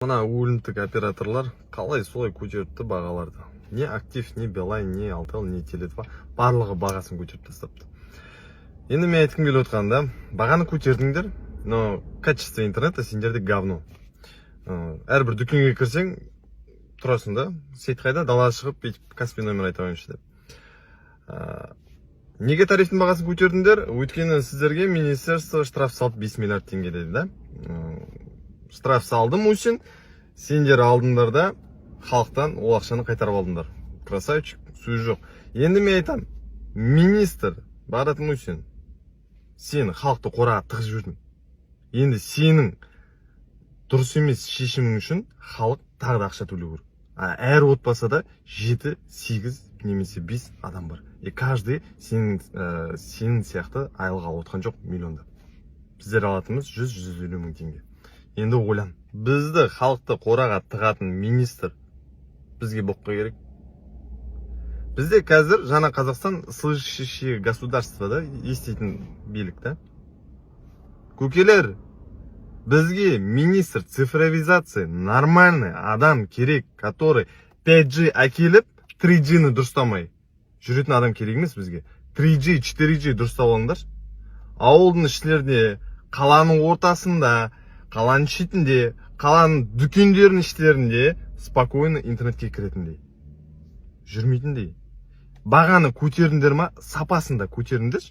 Мына өлімтік операторлар қалай солай көтеріпті бағаларды. Не актив, не Билайн, не Алтел, не Теле2 барлығы бағасын көтеріп тастапты. Енді мен айтқым келіп отқанда, бағаны көтердіңдер, но качество интернета сендерде говно. Әрбір дүкенге кірсең, тұрасың да, сейт қайда, далаға шығып, бүйтіп Каспий номер айта қойыңшы деп. Неге тарифтің бағасын көтердіңдер? Өйткені сіздерге министерство штраф салды 5 миллиард теңге деді да. Штраф салдым үшін, сендер алдыңдар да халықтан ол ақшаны қайтарып алдыңдар. Красавчик, сөз жоқ. Енді мен айтам, министр Бағдат Мусин, сен халықты қораға тығып жүрдің. Енді сенің дұрыс емес шешімің үшін халық тағы да ақша төлеу керек. Әр отбасыда 7, 8 немесе 5 адам бар. Каждый сенің сияқты айлық алып отқан жоқ миллионда. Біздер алатымыз 100-150 мың теңге. Енді ойлан, бізді халықты қораға тығатын министр бізге боққа керек. Бізде қазір жаңа Қазақстан слышащее государство да, еститін билік да. Көкелер, бізге министр цифровизация нормальный адам керек, который 5G әкеліп 3G-ні дұрыстамай жүретін адам керек емес бізге. 3G, 4G дұрыстап алыңдар. Ауылдың іштерінде, қаланың ортасында, қаланың шетінде, қаланың дүкендерінің іштерінде спокойно интернетке кіретіндей. Жүрмейтіндей. Бағаны көтердіңдер ма, сапасын да көтердіңдер.